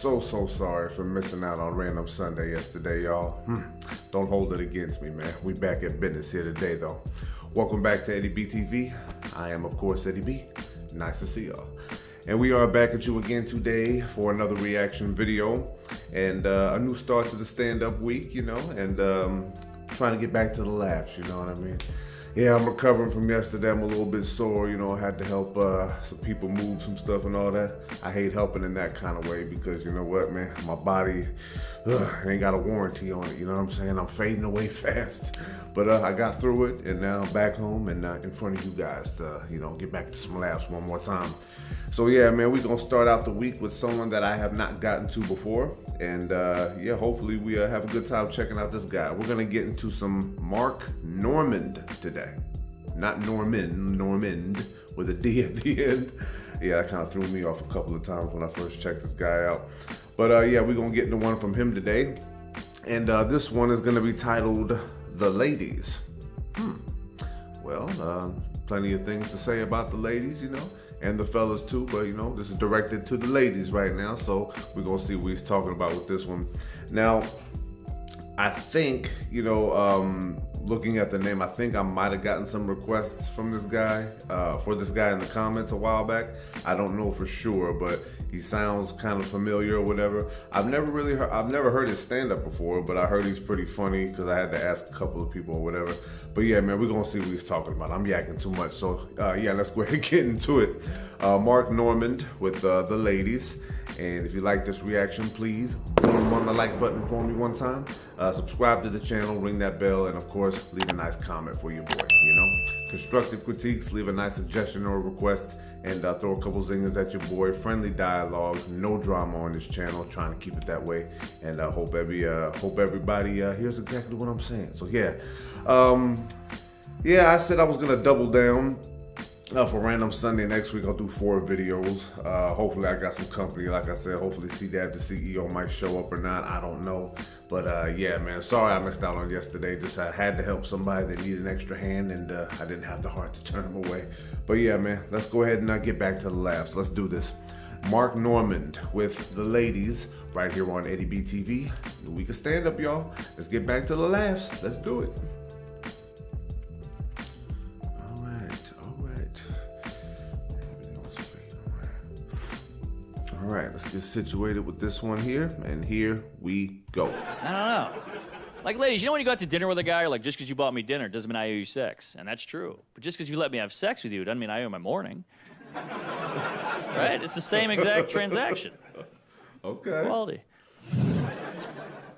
so sorry for missing out on Random Sunday yesterday, y'all. Don't hold it against me, man. We back at business here today, though. Welcome back to Eddie B TV. I am, of course, Eddie B. Nice to see y'all. And we are back at you again today for another reaction video and a new start to the stand-up week, you know, and trying to get back to the laughs, you know what I mean? Yeah, I'm recovering from yesterday. I'm a little bit sore, you know. I had to help some people move some stuff and all that. I hate helping in that kind of way because, you know what, man, my body ain't got a warranty on it, you know what I'm saying? I'm fading away fast. But I got through it, and now I'm back home and in front of you guys to, you know, get back to some laughs one more time. So yeah, man, we're gonna start out the week with someone that I have not gotten to before. And yeah, hopefully we have a good time checking out this guy. We're gonna get into some Mark Normand today. Not Normand with a D at the end. Yeah, that kind of threw me off a couple of times when I first checked this guy out. But yeah, we're gonna get into one from him today. And this one is gonna be titled The Ladies. Well, plenty of things to say about the ladies, you know, and the fellas too, but you know, this is directed to the ladies right now, so we're gonna see what he's talking about with this one. Now, I think, you know, looking at the name, I think I might have gotten some requests from this guy, for this guy in the comments a while back. I don't know for sure, but he sounds kind of familiar or whatever. I've never heard his stand-up before, but I heard he's pretty funny because I had to ask a couple of people or whatever. But yeah, man, we're gonna see what he's talking about. I'm yakking too much, so yeah, let's go ahead and get into it. Mark Normand with The Ladies. And if you like this reaction, please boom on the like button for me one time. Subscribe to the channel, ring that bell, and of course, leave a nice comment for your boy, you know? Constructive critiques, leave a nice suggestion or request, and throw a couple zingers at your boy. Friendly dialogue, no drama on this channel, trying to keep it that way. And I hope everybody hears exactly what I'm saying. So yeah, yeah, I said I was gonna double down. For Random Sunday next week, I'll do 4 videos. Hopefully I got some company. Like I said, hopefully C-Dad, the CEO, might show up or not. I don't know. But yeah, man, sorry I missed out on yesterday. Just I had to help somebody that needed an extra hand, and I didn't have the heart to turn them away. But yeah, man, let's go ahead and get back to the laughs. Let's do this. Mark Normand with The Ladies right here on Eddie B TV. The week of stand-up, y'all. Let's get back to the laughs. Let's do it. All right, let's get situated with this one here, and here we go. I don't know. Like, ladies, you know when you go out to dinner with a guy, you're like, just because you bought me dinner doesn't mean I owe you sex. And that's true. But just because you let me have sex with you doesn't mean I owe my morning. Right? It's the same exact transaction. Okay. Quality.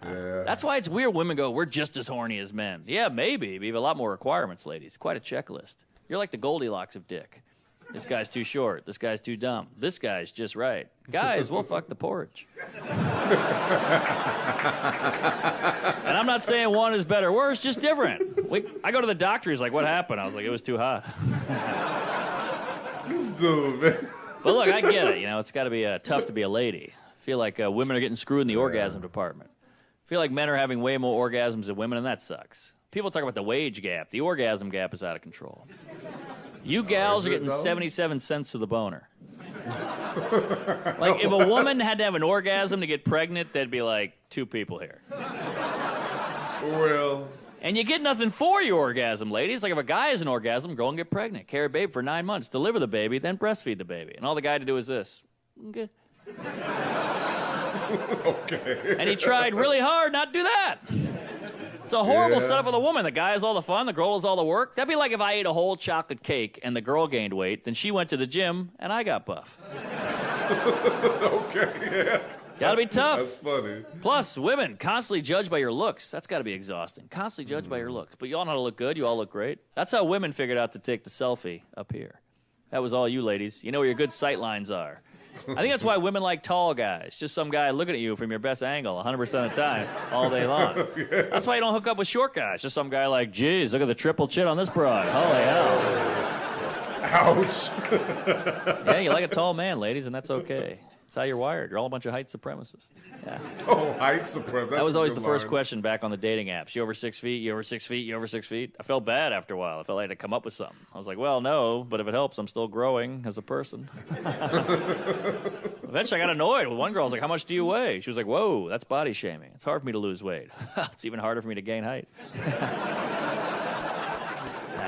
Yeah. That's why it's weird women go, we're just as horny as men. Yeah, maybe, but you have a lot more requirements, ladies. Quite a checklist. You're like the Goldilocks of dick. This guy's too short. This guy's too dumb. This guy's just right. Guys, we'll fuck the porridge. And I'm not saying one is better or worse, just different. I go to the doctor, he's like, what happened? I was like, it was too hot. This dude, man. But look, I get it. You know, it's got to be tough to be a lady. I feel like women are getting screwed in the orgasm department. I feel like men are having way more orgasms than women, and that sucks. People talk about the wage gap. The orgasm gap is out of control. You gals are getting 77 cents to the boner. Like, if a woman had to have an orgasm to get pregnant, there'd be like 2 people here. Well. And you get nothing for your orgasm, ladies. Like, if a guy has an orgasm, go and get pregnant. Carry a baby for 9 months. Deliver the baby, then breastfeed the baby. And all the guy had to do is this. Okay. Okay. And he tried really hard not to do that. It's a horrible setup for the woman. The guy has all the fun, the girl has all the work. That'd be like if I ate a whole chocolate cake and the girl gained weight, then she went to the gym and I got buff. Okay, yeah. Gotta be tough. That's funny. Plus, women constantly judged by your looks. That's gotta be exhausting. Constantly judged by your looks. But you all know how to look good. You all look great. That's how women figured out to take the selfie up here. That was all you ladies. You know where your good sight lines are. I think that's why women like tall guys. Just some guy looking at you from your best angle 100% of the time, all day long. Yeah. That's why you don't hook up with short guys. Just some guy like, geez, look at the triple chin on this broad. Holy hell. Ouch. Yeah, you like a tall man, ladies, and that's okay. That's how you're wired. You're all a bunch of height supremacists. Yeah. Oh, height supremacists. That was always the first question back on the dating apps. You over 6 feet? You over 6 feet? You over 6 feet? I felt bad after a while. I felt like I had to come up with something. I was like, well, no, but if it helps, I'm still growing as a person. Eventually, I got annoyed. One girl was like, how much do you weigh? She was like, whoa, that's body shaming. It's hard for me to lose weight. It's even harder for me to gain height.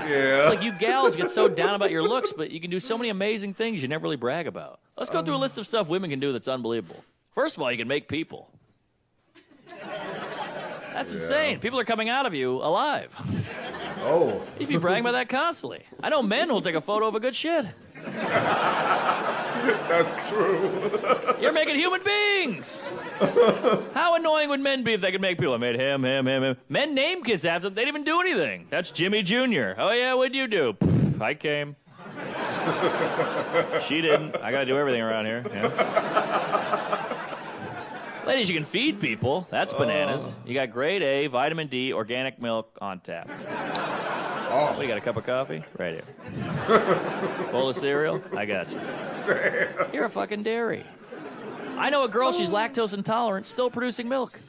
Yeah. Like, you gals get so down about your looks, but you can do so many amazing things you never really brag about. Let's go through a list of stuff women can do that's unbelievable. First of all, you can make people. That's insane. People are coming out of you alive. Oh. You'd be bragging about that constantly. I know men who'll take a photo of a good shit. That's true. You're making human beings. How annoying would men be if they could make people? I made him. Men name kids after them. They didn't even do anything. That's Jimmy Jr. Oh, yeah, what'd you do? Pfft, I came. She didn't. I got to do everything around here. Yeah. Ladies, you can feed people. That's bananas. You got grade A, vitamin D, organic milk on tap. Oh. What, you got a cup of coffee? Right here. Bowl of cereal? I got you. Damn. You're a fucking dairy. I know a girl, she's lactose intolerant, still producing milk.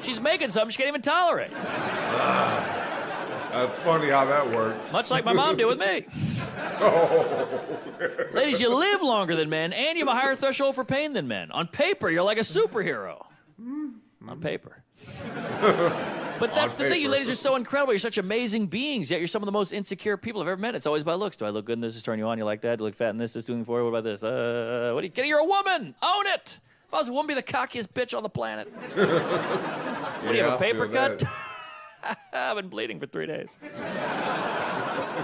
She's making something she can't even tolerate. That's funny how that works. Much like my mom did with me. Oh. Ladies, you live longer than men, and you have a higher threshold for pain than men. On paper, you're like a superhero. On paper. But that's the thing, you ladies are so incredible. You're such amazing beings, yet you're some of the most insecure people I've ever met. It's always by looks. Do I look good in this? Is turn you on? You like that? Do you look fat in this? Is doing for you? What about this? What are you kidding? You're a woman. Own it. If I was a woman, be the cockiest bitch on the planet. What do you have, a paper cut? I've been bleeding for 3 days.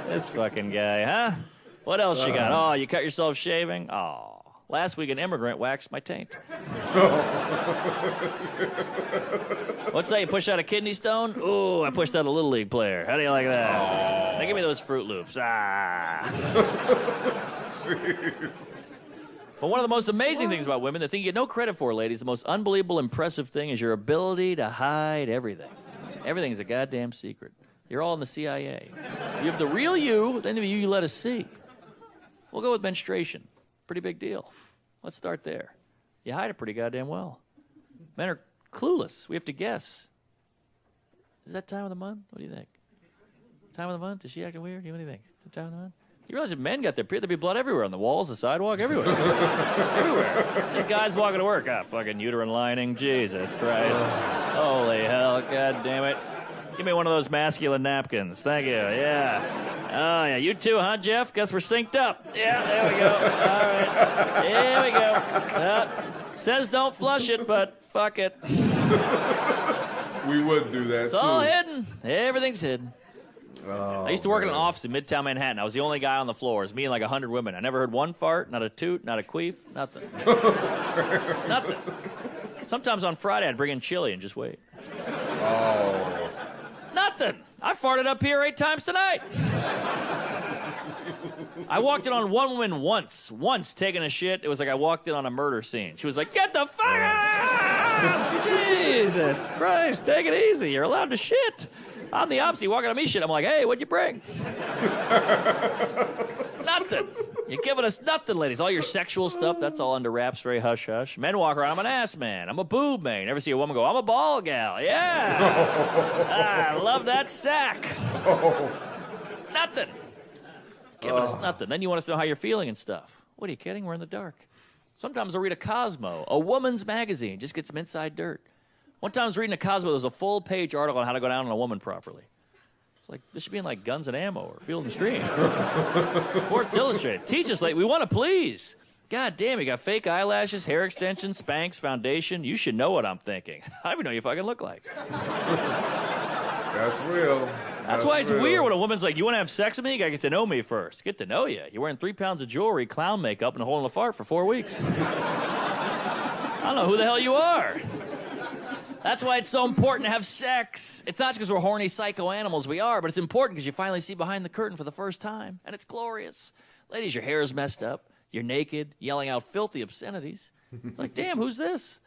This fucking guy, huh? What else you got? Oh, you cut yourself shaving? Oh. Last week, an immigrant waxed my taint. What's that? You push out a kidney stone? Ooh, I pushed out a Little League player. How do you like that? Oh. Now give me those Fruit Loops. Ah. But one of the most amazing things about women, the thing you get no credit for, ladies, the most unbelievable, impressive thing is your ability to hide everything. Everything's a goddamn secret. You're all in the CIA. You have the real you, the end of you let us see. We'll go with menstruation. Pretty big deal. Let's start there. You hide it pretty goddamn well. Men are clueless. We have to guess. Is that time of the month? What do you think? Time of the month? Is she acting weird? What do you think? Is it time of the month? You realize if men got their period, there'd be blood everywhere, on the walls, the sidewalk, everywhere. Everywhere. Just guys walking to work. Ah, fucking uterine lining. Jesus Christ. Holy hell. God damn it. Give me one of those masculine napkins. Thank you. Yeah. Oh, yeah. You too, huh, Jeff? Guess we're synced up. Yeah, there we go. All right. Here we go. Says don't flush it, but fuck it. We would do that, It's all hidden. Everything's hidden. Oh, I used to work in an office in Midtown Manhattan. I was the only guy on the floor. It was me and like 100 women. I never heard one fart, not a toot, not a queef, nothing. Nothing. Sometimes on Friday, I'd bring in chili and just wait. Oh. Nothing. I farted up here 8 times tonight. I walked in on one woman once taking a shit. It was like I walked in on a murder scene. She was like, get the fuck out! Jesus Christ, take it easy. You're allowed to shit. I'm the opposite. You walking on me shit. I'm like, hey, what'd you bring? Nothing. You're giving us nothing, ladies. All your sexual stuff, that's all under wraps, very hush-hush. Men walk around, I'm an ass man. I'm a boob man. You never see a woman go, I'm a ball gal. Yeah. I love that sack. Nothing. Giving us nothing. Then you want us to know how you're feeling and stuff. What are you kidding? We're in the dark. Sometimes I'll read a Cosmo, a woman's magazine, just get some inside dirt. One time I was reading a Cosmo, there was a full-page article on how to go down on a woman properly. It's like, this should be in like Guns and Ammo or Field and Stream. Sports Illustrated. Teach us, like, we want to please. God damn, you got fake eyelashes, hair extensions, Spanx, foundation. You should know what I'm thinking. I don't even know what you fucking look like. That's real. That's why it's real. weird when a woman's like, you want to have sex with me? You got to get to know me first. Get to know you. You're wearing 3 pounds of jewelry, clown makeup, and holding a fart for 4 weeks. I don't know who the hell you are. That's why it's so important to have sex. It's not just because we're horny psycho animals, we are, but it's important because you finally see behind the curtain for the first time, and it's glorious. Ladies, your hair is messed up. You're naked, yelling out filthy obscenities. Like, damn, who's this?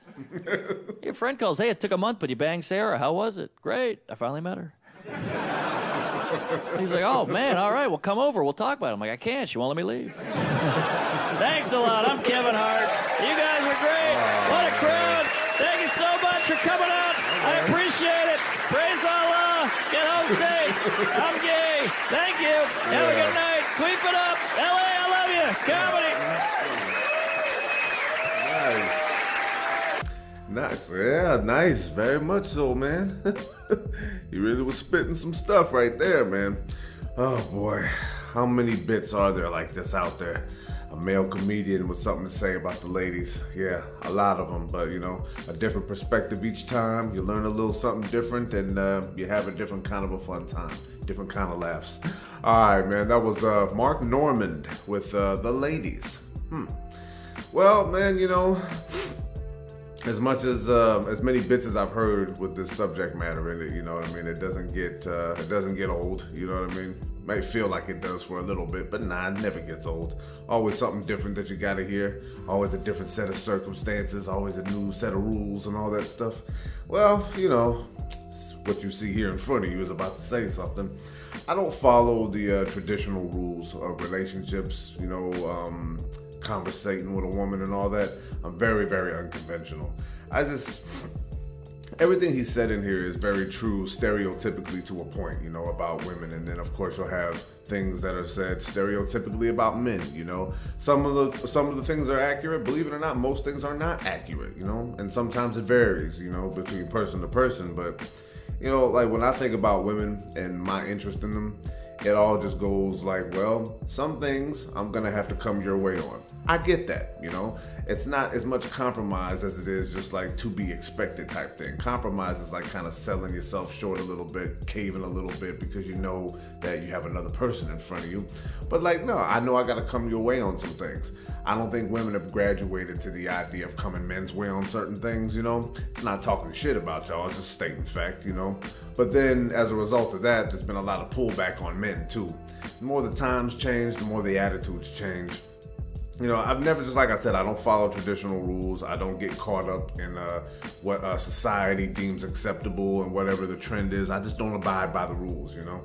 Your friend calls, hey, it took a month, but you banged Sarah. How was it? Great. I finally met her. He's like, oh, man, all right, well, come over. We'll talk about it. I'm like, I can't. She won't let me leave. Thanks a lot. I'm Kevin Hart. You guys were great. What a crowd. Thank you so much for coming out. I appreciate it. Praise Allah. Get home safe. I'm gay. Thank you. Have a good night. Queep it up. L.A., I love you. Comedy. Nice. Yeah, nice. Very much so, man. You really was spitting some stuff right there, man. Oh boy, how many bits are there like this out there? A male comedian with something to say about the ladies. Yeah, a lot of them, but you know, a different perspective each time. You learn a little something different, and you have a different kind of a fun time, different kind of laughs. All right, man, that was Mark Normand with the ladies. Well, man, you know, as much as many bits as I've heard with this subject matter in it, you know what I mean, it doesn't get old, you know what I mean? Might feel like it does for a little bit, but nah, it never gets old. Always something different that you gotta hear, always a different set of circumstances, always a new set of rules and all that stuff. Well, you know, what you see here in front of you is about to say something. I don't follow the traditional rules of relationships, you know, conversating with a woman and all that. I'm very, very unconventional. Everything he said in here is very true, stereotypically to a point, you know, about women. And then of course you'll have things that are said stereotypically about men, you know. Some of the things are accurate. Believe it or not, most things are not accurate, you know. And sometimes it varies, you know, between person to person. But, you know, like when I think about women and my interest in them, it all just goes like, well, some things I'm gonna have to come your way on. I get that, you know. It's not as much compromise as it is just like to be expected type thing. Compromise is like kind of selling yourself short a little bit, caving a little bit because you know that you have another person in front of you. But like, no, I know I gotta come your way on some things. I don't think women have graduated to the idea of coming men's way on certain things, you know. It's not talking shit about y'all, it's just stating fact, you know. But then as a result of that, there's been a lot of pullback on men too. The more the times change, the more the attitudes change. You know, I've never, just like I said, I don't follow traditional rules. I don't get caught up in what society deems acceptable and whatever the trend is. I just don't abide by the rules, you know.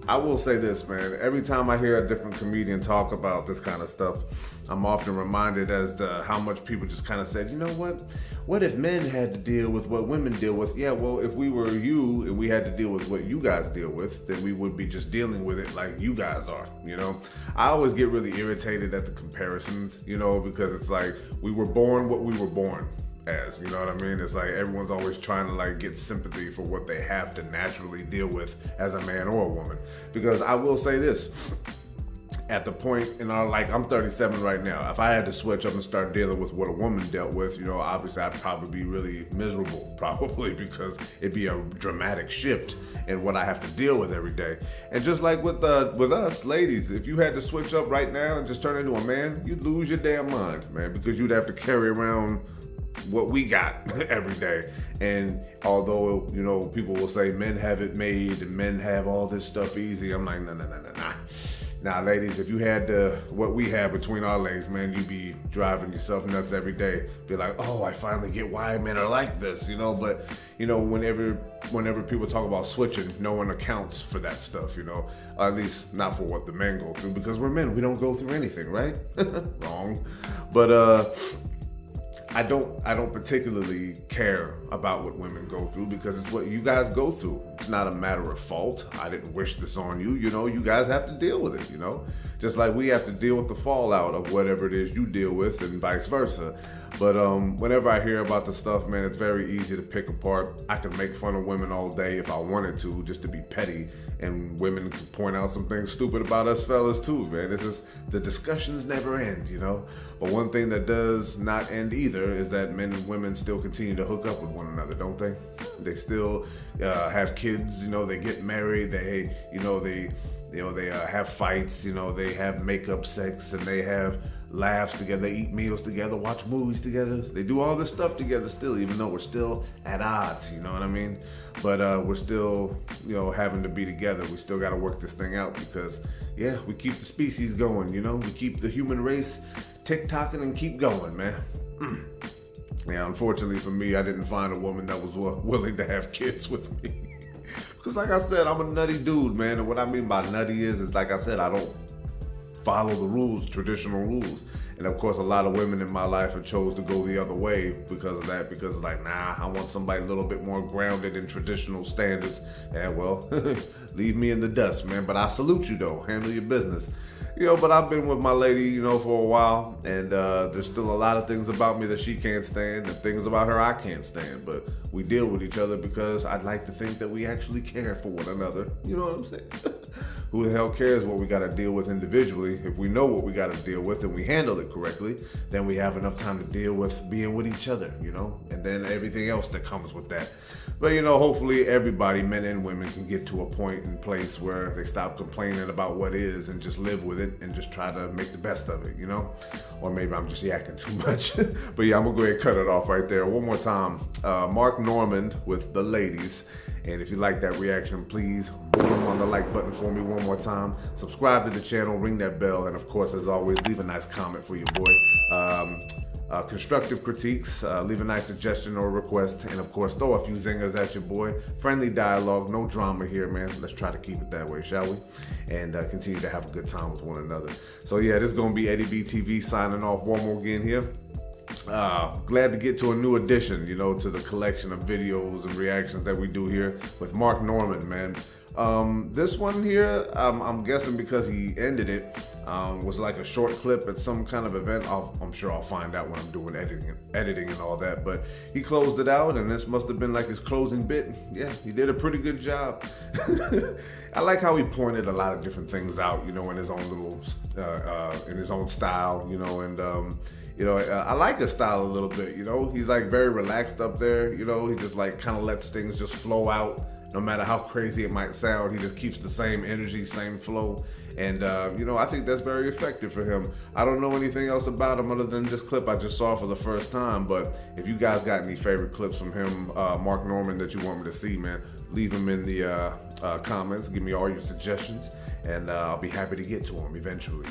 I will say this, man. Every time I hear a different comedian talk about this kind of stuff, I'm often reminded as to how much people just kind of said, you know what? What if men had to deal with what women deal with? Yeah, well, if we were you and we had to deal with what you guys deal with, then we would be just dealing with it like you guys are, you know? I always get really irritated at the comparisons, you know, because it's like we were born what we were born as, you know what I mean? It's like everyone's always trying to like get sympathy for what they have to naturally deal with as a man or a woman. Because I will say this, at the point in our, like, I'm 37 right now. If I had to switch up and start dealing with what a woman dealt with, you know, obviously I'd probably be really miserable, probably, because it'd be a dramatic shift in what I have to deal with every day. And just like with us ladies, if you had to switch up right now and just turn into a man, you'd lose your damn mind, man, because you'd have to carry around what we got every day. And although, you know, people will say men have it made and men have all this stuff easy, I'm like, nah. Now, ladies, if you had what we have between our legs, man, you'd be driving yourself nuts every day. Be like, oh, I finally get why men are like this, you know? But, you know, whenever people talk about switching, no one accounts for that stuff, you know? Or at least not for what the men go through, because we're men. We don't go through anything, right? Wrong. But, I don't particularly care about what women go through because it's what you guys go through. It's not a matter of fault. I didn't wish this on you. You know, you guys have to deal with it, you know? Just like we have to deal with the fallout of whatever it is you deal with and vice versa. But whenever I hear about the stuff, man, it's very easy to pick apart. I could make fun of women all day if I wanted to, just to be petty. And women can point out some things stupid about us fellas too, man. The discussions never end, you know? But one thing that does not end either is that men and women still continue to hook up with one another, don't they? They still have kids, you know, they get married, they have fights, you know, they have makeup sex and they have laughs together, they eat meals together, watch movies together. They do all this stuff together still, even though we're still at odds, you know what I mean? But we're still, you know, having to be together. We still got to work this thing out because, yeah, we keep the species going, you know? We keep the human race tick-tocking and keep going, man. Yeah, unfortunately for me, I didn't find a woman that was willing to have kids with me. Because like I said, I'm a nutty dude, man. And what I mean by nutty is like I said, I don't follow the rules, traditional rules. And of course, a lot of women in my life have chose to go the other way because of that, because it's like, nah, I want somebody a little bit more grounded in traditional standards. And well, leave me in the dust, man. But I salute you though, handle your business. But I've been with my lady, for a while, and there's still a lot of things about me that she can't stand, and things about her I can't stand, but we deal with each other because I'd like to think that we actually care for one another. You know what I'm saying? Who the hell cares what we got to deal with individually? If we know what we got to deal with and we handle it correctly, then we have enough time to deal with being with each other, and then everything else that comes with that. But, hopefully everybody, men and women, can get to a point and place where they stop complaining about what is and just live with it and just try to make the best of it, Or maybe I'm just yakking too much. But yeah, I'm going to go ahead and cut it off right there. One more time, Mark Normand with The Ladies. And if you like that reaction, please boom on the like button for me one more time. Subscribe to the channel, ring that bell, and of course, as always, leave a nice comment for your boy. Constructive critiques, leave a nice suggestion or request, and of course, throw a few zingers at your boy. Friendly dialogue, no drama here, man. Let's try to keep it that way, shall we? And continue to have a good time with one another. So yeah, this is gonna be Eddie B TV signing off one more again here. Glad to get to a new addition, to the collection of videos and reactions that we do here with Mark Normand, man. This one here, I'm guessing because he ended it, was like a short clip at some kind of event. I'm sure I'll find out when I'm doing editing and all that, but he closed it out, and this must have been like his closing bit. Yeah, he did a pretty good job. I like how he pointed a lot of different things out, in his own little, in his own style, and I like his style a little bit, he's like very relaxed up there, he just like kind of lets things just flow out. No matter how crazy it might sound, he just keeps the same energy, same flow. And, I think that's very effective for him. I don't know anything else about him other than this clip I just saw for the first time. But if you guys got any favorite clips from him, Mark Normand, that you want me to see, man, leave them in the comments. Give me all your suggestions, and I'll be happy to get to them eventually,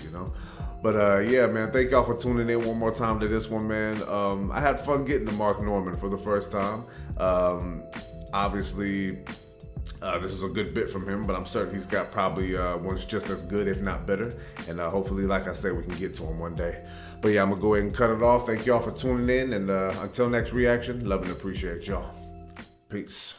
But yeah, man, thank y'all for tuning in one more time to this one, man. I had fun getting to Mark Normand for the first time. Obviously, this is a good bit from him, but I'm certain he's got probably ones just as good, if not better. And hopefully, like I said, we can get to him one day. But yeah, I'm going to go ahead and cut it off. Thank y'all for tuning in. And until next reaction, love and appreciate y'all. Peace.